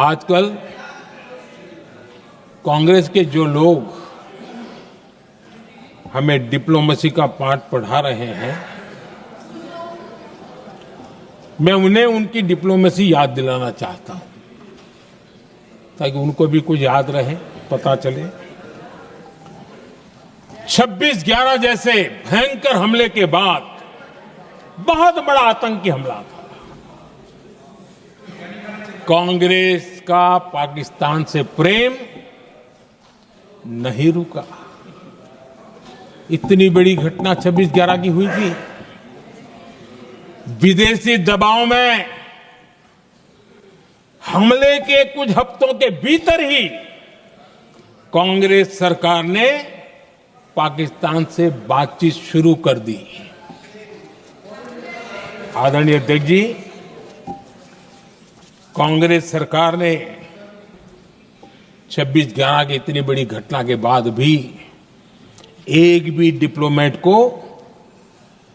आजकल कांग्रेस के जो लोग हमें डिप्लोमेसी का पाठ पढ़ा रहे हैं, मैं उन्हें उनकी डिप्लोमेसी याद दिलाना चाहता हूं ताकि उनको भी कुछ याद रहे, पता चले। 26/11 जैसे भयंकर हमले के बाद बहुत बड़ा आतंकी हमला था। कांग्रेस का पाकिस्तान से प्रेम नहीं रुका। इतनी बड़ी घटना 26/11 की हुई थी। विदेशी दबाव में हमले के कुछ हफ्तों के भीतर ही कांग्रेस सरकार ने पाकिस्तान से बातचीत शुरू कर दी। आदरणीय अध्यक्ष जी, कांग्रेस सरकार ने 26/11 की इतनी बड़ी घटना के बाद भी एक भी डिप्लोमेट को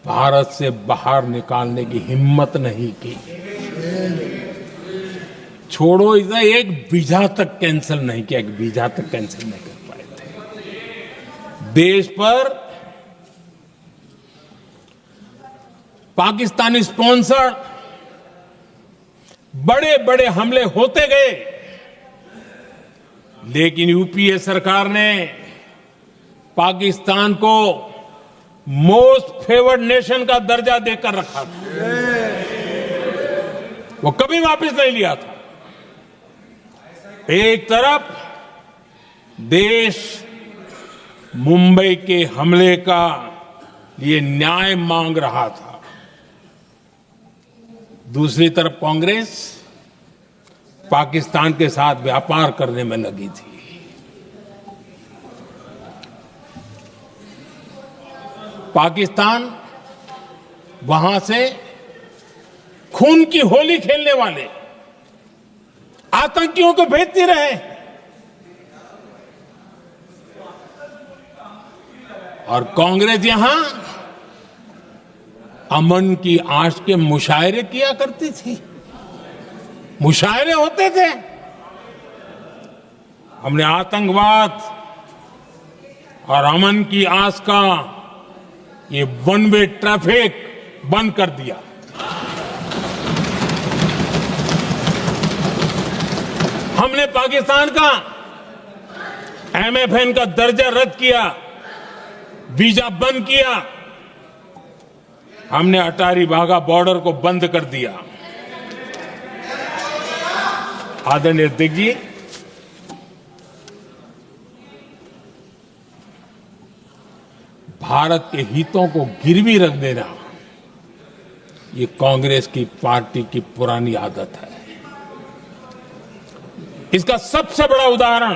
भारत से बाहर निकालने की हिम्मत नहीं की। छोड़ो, इधर एक वीजा तक कैंसिल नहीं किया, एक वीजा तक कैंसिल नहीं कर पाए थे। देश पर पाकिस्तानी स्पॉन्सर बड़े बड़े हमले होते गए, लेकिन यूपीए सरकार ने पाकिस्तान को मोस्ट फेवर्ड नेशन का दर्जा देकर रखा था। वो कभी वापस नहीं लिया था। एक तरफ देश मुंबई के हमले का ये न्याय मांग रहा था, दूसरी तरफ कांग्रेस पाकिस्तान के साथ व्यापार करने में लगी थी। पाकिस्तान वहां से खून की होली खेलने वाले आतंकियों को भेजते रहे और कांग्रेस यहां अमन की आश के मुशायरे किया करती थी। मुशायरे होते थे। हमने आतंकवाद और अमन की आस का ये वन वे ट्रैफिक बंद कर दिया। हमने पाकिस्तान का MFN का दर्जा रद्द किया, वीजा बंद किया। हमने अटारी वाघा बॉर्डर को बंद कर दिया। आदरणीय अध्यक्ष जी, भारत के हितों को गिरवी रख देना ये कांग्रेस की पार्टी की पुरानी आदत है। इसका सबसे बड़ा उदाहरण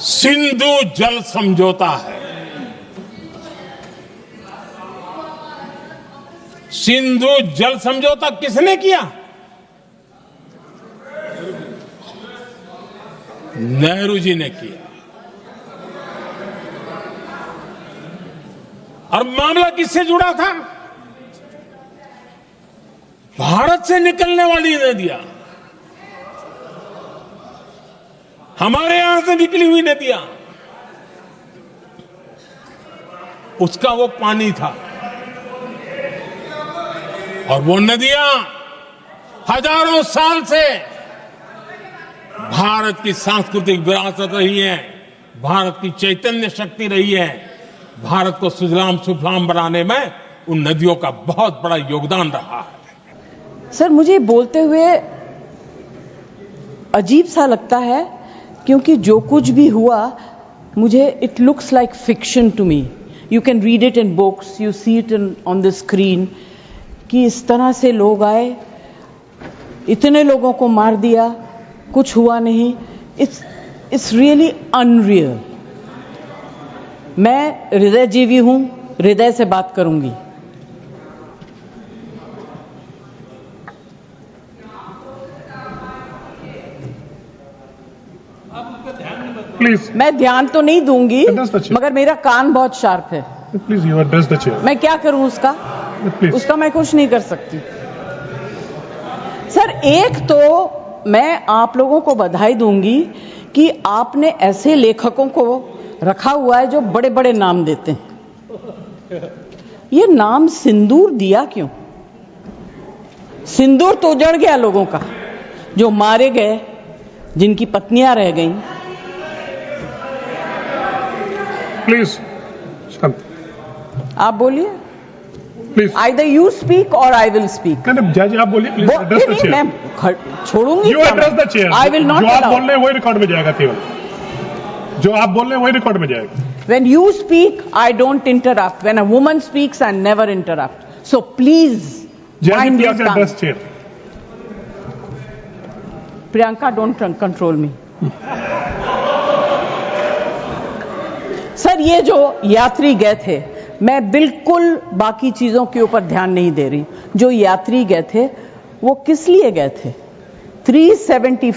सिंधु जल समझौता है। सिंधु जल समझौता किसने किया? नेहरू जी ने किया। और मामला किससे जुड़ा था? भारत से निकलने वाली नदियां, हमारे यहां से निकली हुई नदियां, उसका वो पानी था। और वो नदियां हजारों साल से भारत की सांस्कृतिक विरासत रही है, भारत की चैतन्य शक्ति रही है। भारत को सुजलाम सुफलाम बनाने में उन नदियों का बहुत बड़ा योगदान रहा है। सर, मुझे बोलते हुए अजीब सा लगता है क्योंकि जो कुछ भी हुआ, मुझे it looks like fiction to me. You can read it in books, you see it on the screen कि इस तरह से लोग आए, इतने लोगों को मार दिया, कुछ हुआ नहीं। It's really unreal. मैं हृदयजीवी हूं, हृदय से बात करूंगी। प्लीज। मैं ध्यान तो नहीं दूंगी, मगर मेरा कान बहुत शार्प है। Please, you address the chair. मैं क्या करूं उसका? प्लीज। उसका मैं कुछ नहीं कर सकती। सर एक तो मैं आप लोगों को बधाई दूंगी कि आपने ऐसे लेखकों को रखा हुआ है जो बड़े बड़े नाम देते हैं। ये नाम सिंदूर दिया क्यों? सिंदूर तो उजड़ गया लोगों का, जो मारे गए, जिनकी पत्नियां रह गईं। प्लीज आप बोलिए। प्लीज आइदर यू स्पीक और आई विल स्पीक। जज आप बोलिए प्लीज एड्रेस द चेयर। मैं छोड़ूंगी। You address the chair. I will not. जो आप बोल रहे हैं वही रिकॉर्ड में जाएगा केवल। जो आप बोल रहे हैं वही रिकॉर्ड में जाएगा। When you speak, I don't interrupt. When a woman speaks, I never interrupt. So please mind your please address tongue. Chair. Priyanka, don't control me. Sir ये जो यात्री गए थे, मैं बिल्कुल बाकी चीजों के ऊपर ध्यान नहीं दे रही। जो यात्री गए थे वो किस लिए गए थे? 370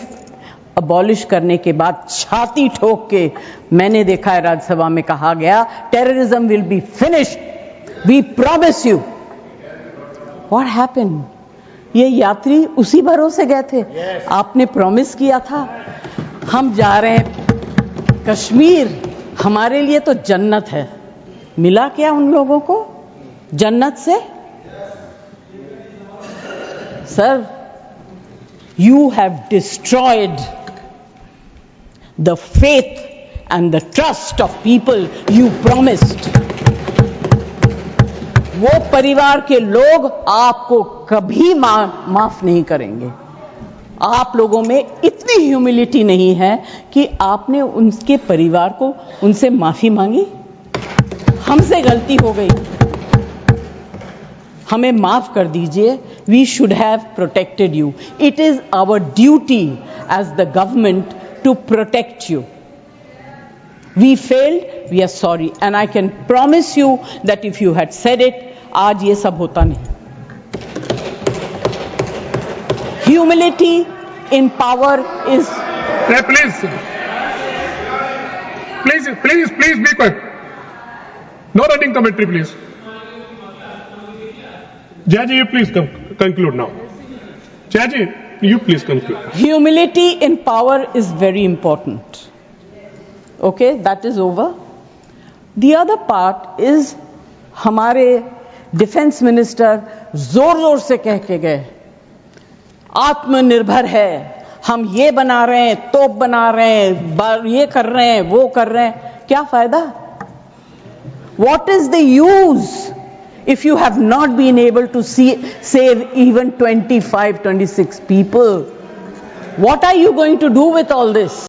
अबॉलिश करने के बाद छाती ठोक के मैंने देखा है राज्यसभा में कहा गया terrorism will be finished, we promise you. What happened? ये यात्री उसी भरोसे गए थे। आपने प्रॉमिस किया था हम जा रहे हैं कश्मीर, हमारे लिए तो जन्नत है। मिला क्या उन लोगों को जन्नत से? Sir, you have destroyed the faith and the trust of people you promised. वो परिवार के लोग आपको कभी माफ नहीं करेंगे। आप लोगों में इतनी ह्यूमिलिटी नहीं है कि आपने उनके परिवार को उनसे माफी मांगी। हमसे गलती हो गई, हमें माफ कर दीजिए। We should have protected you. It is our duty as the government to protect you. We failed, we are sorry. And I can promise you that if you had said it, आज ये सब होता नहीं। Humility in power is... Please be quiet. No running commentary, please. Jaji, you please conclude now. Jaji, you please conclude. Humility in power is very important. Okay, that is over. The other part is हमारे defence minister जोर जोर से कह के गए आत्मनिर्भर है, हम ये बना रहे हैं, तोप बना रहे हैं, ये कर रहे हैं, वो कर रहे हैं। क्या फायदा? What is the use if you have not been able to save even 25, 26 people? What are you going to do with all this?